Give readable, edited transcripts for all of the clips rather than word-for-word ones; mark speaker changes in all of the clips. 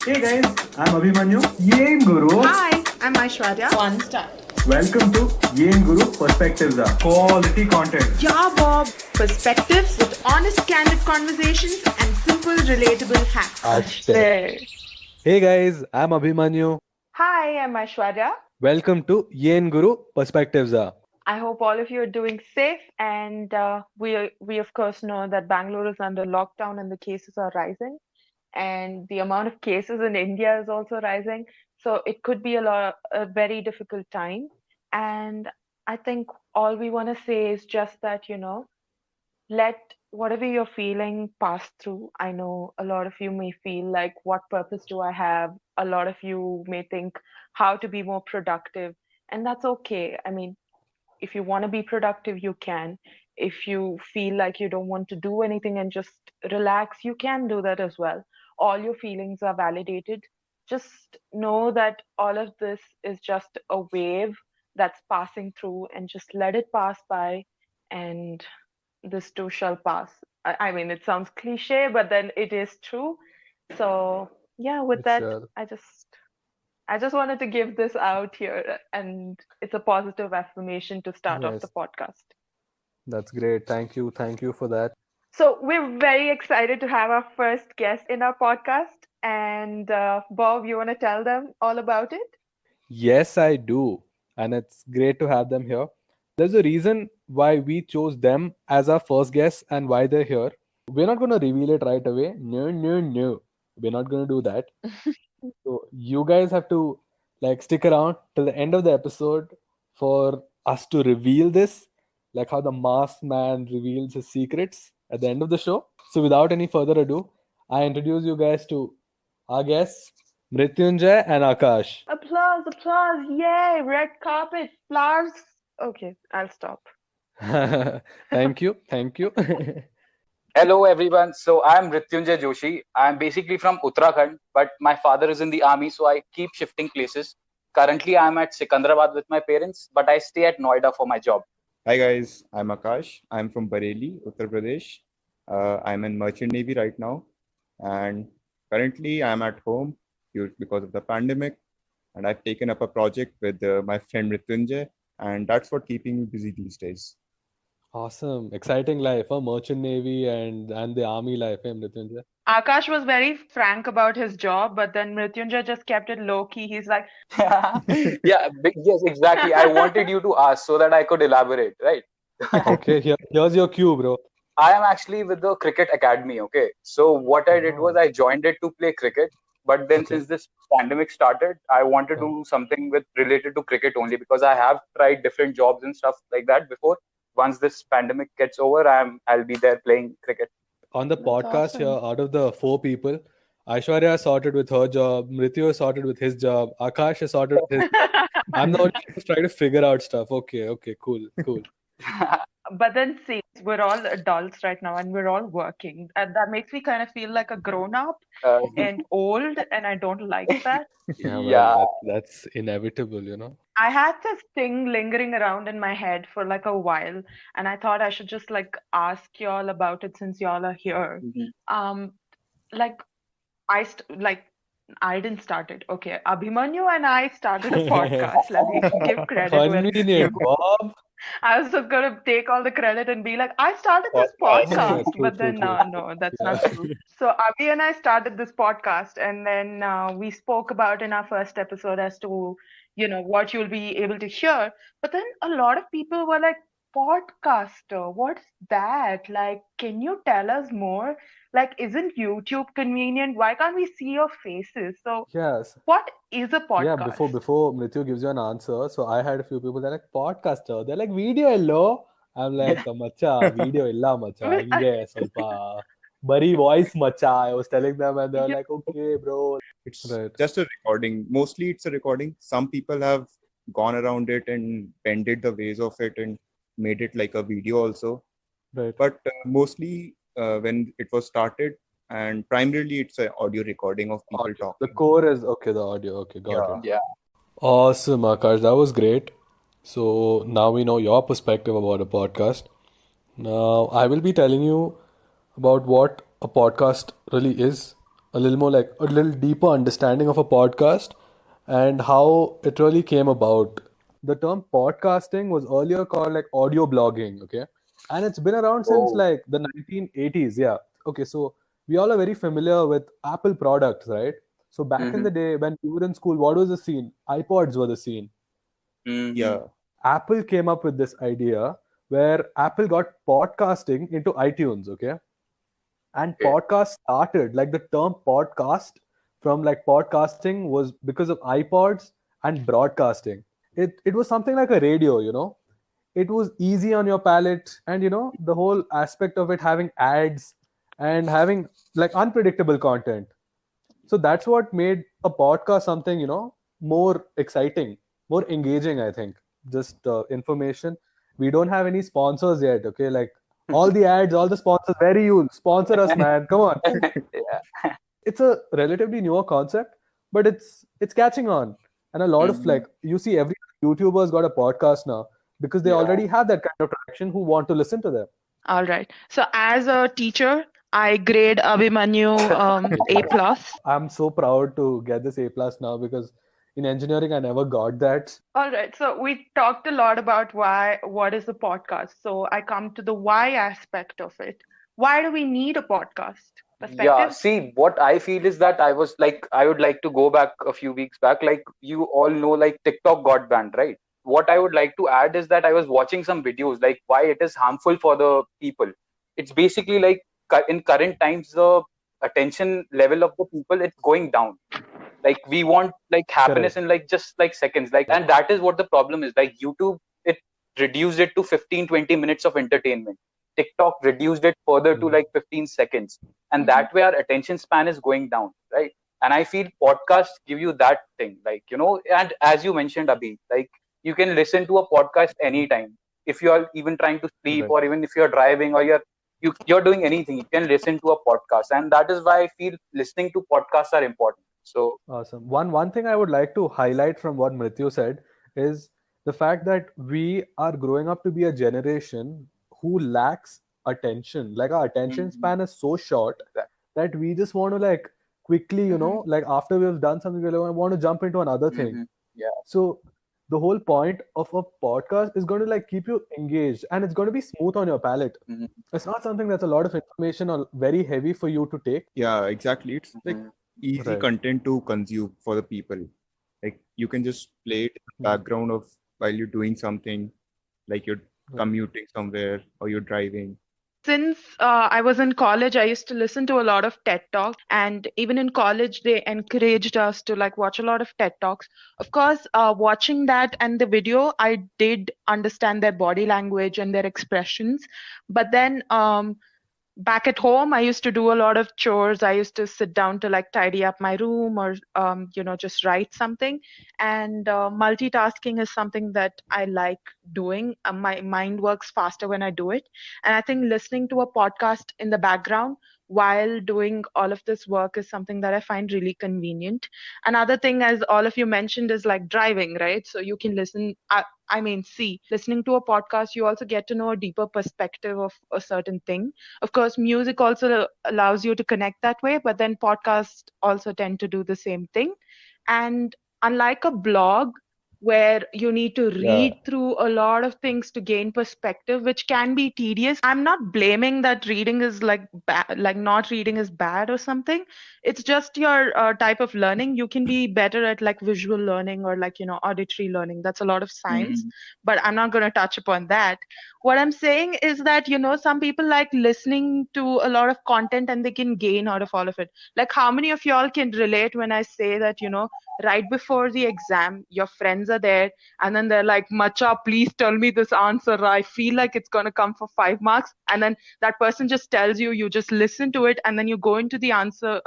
Speaker 1: Hey guys, I'm Abhimanyu. Yay Guru.
Speaker 2: Hi, I'm Aishwarya.
Speaker 3: One start.
Speaker 1: Welcome to Yay Guru Perspectives are quality content.
Speaker 2: Yeah, Bob. Perspectives with honest, candid conversations and simple, relatable hacks.
Speaker 3: There.
Speaker 4: Hey guys, I'm Abhimanyu.
Speaker 2: Hi, I'm Aishwarya.
Speaker 4: Welcome to Yen Guru Perspectives are.
Speaker 2: I hope all of you are doing safe, and we of course know that Bangalore is under lockdown and the cases are rising, and the amount of cases in India is also rising. So it could be a very difficult time. And I think all we want to say is just that, let whatever you're feeling pass through. I know a lot of you may feel like, what purpose do I have? A lot of you may think how to be more productive, and that's okay. I mean, if you want to be productive, you can. If you feel like you don't want to do anything and just relax, you can do that as well. All your feelings are validated. Just know that all of this is just a wave that's passing through, and just let it pass by, and this too shall pass. I mean, it sounds cliche, but then it is true. So, yeah, with that,
Speaker 4: Sure.
Speaker 2: I just wanted to give this out here, and it's a positive affirmation to start off the
Speaker 4: Yes,
Speaker 2: podcast.
Speaker 4: that's great. Thank you. Thank you for that.
Speaker 2: So, we're very excited to have our first guest in our podcast. And Bob, you want to tell them all about it?
Speaker 4: Yes, I do. And it's great to have them here. There's a reason why we chose them as our first guest and why they're here. We're not going to reveal it right away. No, no, no. We're not going to do that. So you guys have to stick around till the end of the episode for us to reveal this, like how the masked man reveals his secrets at the end of the show. So without any further ado, I introduce you guys to our guests, Mrityunjay and Akash.
Speaker 2: Applause, applause, yay, red carpet, flowers. Okay, I'll stop.
Speaker 4: Thank you, thank you.
Speaker 5: Hello everyone. So I'm Rityunjay Joshi. I'm basically from Uttarakhand, but my father is in the army, so I keep shifting places. Currently, I'm at Sikandrabad with my parents, but I stay at Noida for my job.
Speaker 6: Hi guys, I'm Akash. I'm from Bareilly, Uttar Pradesh. I'm in Merchant Navy right now, and currently I'm at home because of the pandemic, and I've taken up a project with my friend Rityunjay, and that's what keeping me busy these days.
Speaker 4: Awesome, exciting life, huh? Merchant Navy and the army life, eh, Mrityunjay?
Speaker 2: Akash was very frank about his job, but then Mrityunjay just kept it low key. He's like,
Speaker 5: Yes, exactly. I wanted you to ask so that I could elaborate, right?
Speaker 4: Okay, here's your cue, bro.
Speaker 5: I am actually with the cricket academy. Okay, so what I did was I joined it to play cricket, but then
Speaker 4: Okay.
Speaker 5: since this pandemic started, I want to
Speaker 4: Yeah.
Speaker 5: do something with related to cricket only because I have tried different jobs and stuff like that before. Once this pandemic gets over, I'll be there playing cricket.
Speaker 4: On the
Speaker 2: that's
Speaker 4: podcast here,
Speaker 2: awesome.
Speaker 4: out of the 4 people, Aishwarya is sorted with her job, Mrityu is sorted with his job, Akash is sorted with his. I'm the only one who's trying to figure out stuff. Okay, cool.
Speaker 2: But then, see, we're all adults right now and we're all working. And that makes me kind of feel like a grown up
Speaker 5: Uh,
Speaker 2: and old, and I don't like that.
Speaker 4: Yeah,
Speaker 5: yeah.
Speaker 4: well, that's inevitable, you know.
Speaker 2: I had this thing lingering around in my head for like a while, and I thought I should just like ask y'all about it since y'all are here.
Speaker 5: Mhm.
Speaker 2: Um, like I didn't start it. Okay, Abhimanyu and I started a podcast. Let me give credit where it's due.
Speaker 4: Convenient, Bob.
Speaker 2: I was just gonna take all the credit and be like, I started this podcast, but then no, that's not
Speaker 4: Yeah.
Speaker 2: true. So Abhi and I started this podcast, and then we spoke about in our first episode as to, what you'll be able to hear. But then a lot of people were like, podcaster, what's that? Like, can you tell us more? Like, isn't YouTube convenient? Why can't we see your faces? So,
Speaker 4: Yes.
Speaker 2: what is a
Speaker 4: Yeah,
Speaker 2: podcast?
Speaker 4: before Mrityu gives you an answer, so I had a few people that are like podcaster. They're like video hello. I'm like macha, video illa macha. Hinge ಸ್ವಲ್ಪ bari voice macha. I was telling them and they were
Speaker 2: Yeah.
Speaker 4: like, okay, bro.
Speaker 6: It's
Speaker 4: Right.
Speaker 6: just a recording. Mostly it's a recording. Some people have gone around it and bended the ways of it and made it like a video also.
Speaker 4: Right.
Speaker 6: But mostly when it was started, and primarily it's an audio recording of people
Speaker 4: The
Speaker 6: talking.
Speaker 4: core is okay, the audio. Okay, got
Speaker 6: Yeah.
Speaker 4: it.
Speaker 5: Yeah.
Speaker 4: Awesome, Akash. That was great. So now we know your perspective about a podcast. Now I will be telling you about what a podcast really is. a little more like a little deeper understanding of a podcast and how it really came about. The term podcasting was earlier called like audio blogging, okay? And it's been around since
Speaker 5: Oh.
Speaker 4: like the 1980s, yeah. Okay, so we all are very familiar with Apple products, right? So back in
Speaker 5: Mm-hmm.
Speaker 4: the day when we were in school, what was the scene? iPods were the scene.
Speaker 5: Mm-hmm.
Speaker 6: Yeah.
Speaker 4: Apple came up with this idea where Apple got podcasting into iTunes, okay? And
Speaker 5: Okay.
Speaker 4: podcast started, like the term podcast from like podcasting was because of iPods and broadcasting. It was something like a radio, you know. It was easy on your palate, and you know, the whole aspect of it having ads and having like unpredictable content. So that's what made a podcast something, you know, more exciting, more engaging, I think. Just information. We don't have any sponsors yet, okay? Like all the ads, all the sponsors, very you sponsor us, man. Come on.
Speaker 5: Yeah.
Speaker 4: It's a relatively newer concept, but it's catching on. And a lot of
Speaker 5: Mhm.
Speaker 4: like you see every YouTuber's got a podcast now because they
Speaker 5: Yeah.
Speaker 4: already have that kind of traction who want to listen to them.
Speaker 2: All right. So as a teacher, I grade Abhimanyu A plus.
Speaker 4: I'm so proud to get this A plus now because in engineering I never got that.
Speaker 2: All right. So we talked a lot about what is a podcast. So I come to the why aspect of it. Why do we need a podcast?
Speaker 5: Yeah,
Speaker 2: Perspective?
Speaker 5: see, what I feel is that I would like to go back a few weeks back. Like, you all know, like, TikTok got banned, right? What I would like to add is that I was watching some videos, like, why it is harmful for the people. It's basically like, in current times, the attention level of the people, it's going down. Like, we want like happiness
Speaker 4: Correct.
Speaker 5: in like just like seconds, like, and that is what the problem is. Like, YouTube, it reduced it to 15-20 minutes of entertainment. TikTok reduced it further to
Speaker 4: Mhm.
Speaker 5: like 15 seconds, and that way our attention span is going down, right? And I feel podcasts give you that thing, like, and as you mentioned, Abhi, like, you can listen to a podcast anytime. If you are even trying to sleep,
Speaker 4: Right.
Speaker 5: or even if you're driving, or you're doing anything, you can listen to a podcast. And that is why I feel listening to podcasts are important. So
Speaker 4: Awesome. One thing I would like to highlight from what Mrityu said is the fact that we are growing up to be a generation who lacks attention. Like our attention
Speaker 5: Mhm.
Speaker 4: span is so short
Speaker 5: Exactly.
Speaker 4: that we just want to like quickly, you know, like after we've done something, we like, want to jump into another thing.
Speaker 5: Mhm. Yeah.
Speaker 4: So the whole point of a podcast is going to like keep you engaged and it's going to be smooth on your palate.
Speaker 5: Mhm.
Speaker 4: It's not something that's a lot of information or very heavy for you to take.
Speaker 6: Yeah, exactly. It's like
Speaker 5: Mhm.
Speaker 6: easy
Speaker 4: Right.
Speaker 6: content to consume for the people. Like you can just play it in the
Speaker 4: Mhm.
Speaker 6: background of while you're doing something, like you're
Speaker 4: Right.
Speaker 6: commuting somewhere or you're driving.
Speaker 2: Since I was in college, I used to listen to a lot of TED Talks, and even in college, they encouraged us to like watch a lot of TED Talks. Of course, watching that and the video, I did understand their body language and their expressions. But then back at home, I used to do a lot of chores. I used to sit down to like tidy up my room or just write something. And multitasking is something that I like doing. My mind works faster when I do it. And I think listening to a podcast in the background while doing all of this work is something that I find really convenient. Another thing, as all of you mentioned, is like driving, right? So you can listen. Listening to a podcast, you also get to know a deeper perspective of a certain thing. Of course, music also allows you to connect that way, but then podcasts also tend to do the same thing. And unlike a blog where you need to read through a lot of things to gain perspective, which can be tedious. I'm not blaming that reading is like like not reading is bad or something. It's just your type of learning. You can be better at like visual learning or like, auditory learning. That's a lot of science,
Speaker 5: Mhm.
Speaker 2: but I'm not going to touch upon that. What I'm saying is that, some people like listening to a lot of content and they can gain out of all of it. Like, how many of y'all can relate when I say that, right before the exam, your friends are there and then they're like, Macha, please tell me this answer. I feel like it's going to come for 5 marks. And then that person just tells you, you just listen to it, and then you go into the answer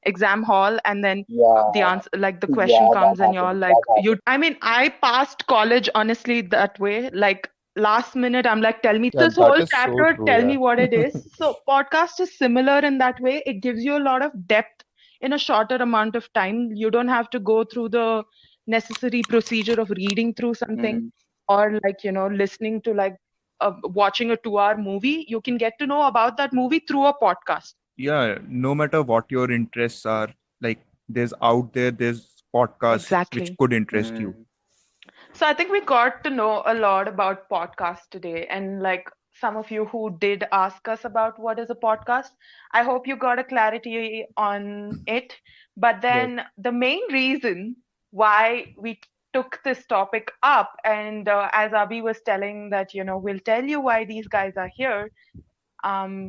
Speaker 2: exam hall, and then
Speaker 5: Yeah.
Speaker 2: the answer, like the question comes, and you're like, I passed college honestly that way. Like, last minute, I'm like, tell me
Speaker 6: Yeah,
Speaker 2: this
Speaker 6: that
Speaker 2: whole
Speaker 6: is so
Speaker 2: chapter,
Speaker 6: true.
Speaker 2: tell
Speaker 6: Yeah.
Speaker 2: me what it is. So podcast is similar in that way. It gives you a lot of depth in a shorter amount of time. You don't have to go through the necessary procedure of reading through something,
Speaker 5: Mhm.
Speaker 2: or like, listening to like watching a 2-hour movie. You can get to know about that movie through a podcast.
Speaker 6: yeah, no matter what your interests are, like there's podcasts which
Speaker 2: Exactly.
Speaker 6: could interest you.
Speaker 2: So I think we got to know a lot about podcasts today, and like some of you who did ask us about what is a podcast, I hope you got a clarity on it. But
Speaker 4: Yes.
Speaker 2: then the main reason why we took this topic up, and as Abhi was telling that, we'll tell you why these guys are here,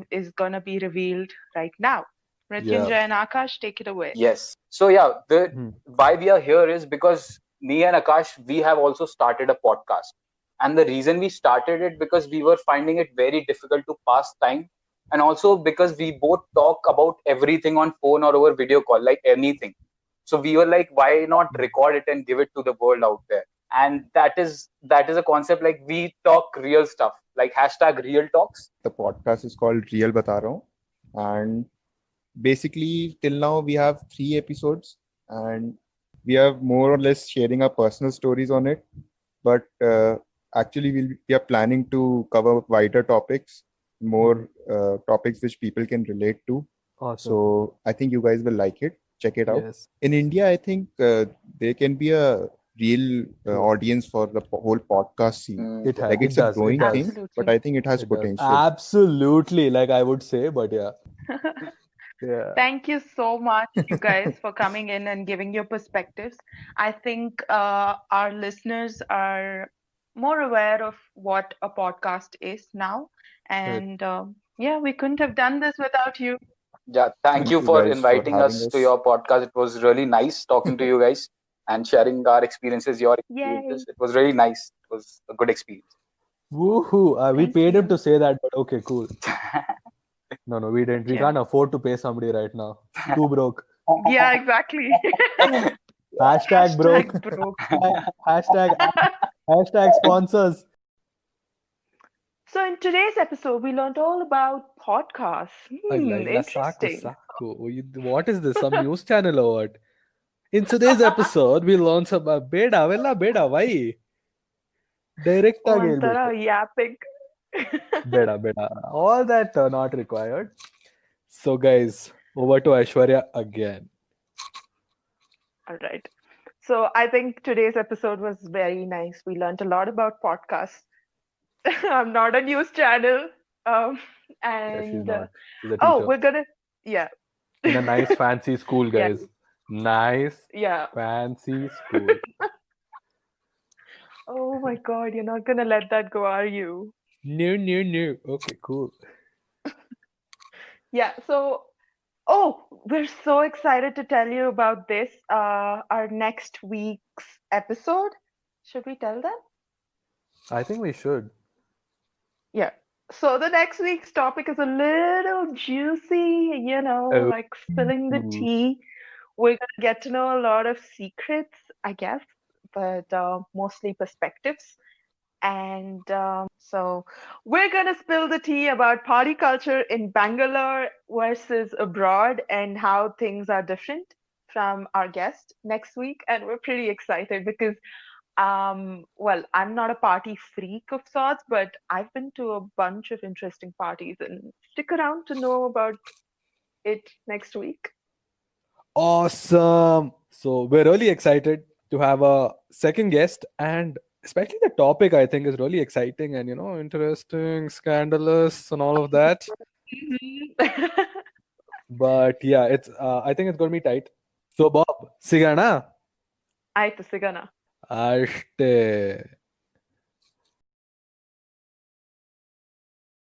Speaker 2: is gonna be revealed right now.
Speaker 4: Yeah.
Speaker 2: Mrityunjay and Akash, take it away.
Speaker 5: Yes. So yeah,
Speaker 4: Hmm.
Speaker 5: why we are here is because me and Akash, we have also started a podcast. And the reason we started it because we were finding it very difficult to pass time. And also because we both talk about everything on phone or over video call, like anything. So we were like, why not record it and give it to the world out there? And that is a concept, like we talk real stuff, like hashtag real talks.
Speaker 6: The podcast is called Real Bata Raha Hoon, and basically till now we have 3 episodes, and we are more or less sharing our personal stories on it. But actually, we are planning to cover wider topics, more topics which people can relate to.
Speaker 4: Awesome.
Speaker 6: So I think you guys will like it. Check it out.
Speaker 4: Yes.
Speaker 6: In India, I think there can be a real audience for the whole podcast scene.
Speaker 4: It has.
Speaker 6: Like
Speaker 4: It
Speaker 6: it's a
Speaker 4: does. It
Speaker 6: growing
Speaker 4: does.
Speaker 6: thing, but
Speaker 2: Absolutely.
Speaker 6: I think it has
Speaker 4: It does.
Speaker 6: potential.
Speaker 4: Absolutely, like I would say, but yeah. Yeah.
Speaker 2: Thank you so much, you guys, for coming in and giving your perspectives. I think our listeners are more aware of what a podcast is now. And yeah, we couldn't have done this without you.
Speaker 5: Yeah, thank
Speaker 6: Thank
Speaker 5: you
Speaker 6: you
Speaker 5: for
Speaker 6: guys for
Speaker 5: inviting
Speaker 6: having
Speaker 5: us to
Speaker 6: us.
Speaker 5: your podcast. It was really nice talking to you guys and sharing our experiences, your
Speaker 2: Yay.
Speaker 5: experiences. It was really nice. It was a good experience.
Speaker 4: Woohoo. We
Speaker 2: Thank
Speaker 4: paid him
Speaker 2: you.
Speaker 4: to say that, but okay, cool. No, we didn't. We
Speaker 2: Yeah.
Speaker 4: can't afford to pay somebody right now. Too broke.
Speaker 2: Yeah, exactly.
Speaker 4: Hashtag broke.
Speaker 2: Hashtag broke.
Speaker 4: Hashtag sponsors.
Speaker 2: So in today's episode, we learned all about podcasts.
Speaker 4: Laila Saku
Speaker 2: Interesting.
Speaker 4: Saku. What is this? Some news channel or what? In today's episode, we learn about Beda. Vella Beda. Why? Direct
Speaker 2: Ontara yapping.
Speaker 4: Beda. All that not required. So, guys, over to Aishwarya again.
Speaker 2: All right. So I think today's episode was very nice. We learned a lot about podcasts. I'm not a news channel.
Speaker 4: Yeah, she's
Speaker 2: And
Speaker 4: not. She's a
Speaker 2: oh,
Speaker 4: teacher.
Speaker 2: we're gonna, yeah,
Speaker 4: In a nice fancy school,
Speaker 2: Yeah.
Speaker 4: guys. Nice
Speaker 2: yeah.
Speaker 4: fancy school.
Speaker 2: Oh my God, you're not gonna let that go, are you?
Speaker 4: No. Okay, cool.
Speaker 2: Yeah. So, we're so excited to tell you about this. Our next week's episode. Should we tell them?
Speaker 4: I think we should.
Speaker 2: Yeah. So the next week's topic is a little juicy,
Speaker 4: Oh.
Speaker 2: like spilling the
Speaker 4: Ooh.
Speaker 2: tea. We're gonna get to know a lot of secrets, I guess, but mostly perspectives. And so we're gonna spill the tea about party culture in Bangalore versus abroad and how things are different from our guest next week. And we're pretty excited because well, I'm not a party freak of sorts, but I've been to a bunch of interesting parties, and stick around to know about it next week.
Speaker 4: Awesome. So we're really excited to have a second guest, and especially the topic I think is really exciting and interesting, scandalous, and all of that. But yeah, it's I think it's gonna be tight. So Bob, sigana
Speaker 2: ಆಯ್ತು ಸಿಗೋಣ
Speaker 4: ಅಷ್ಟೇ.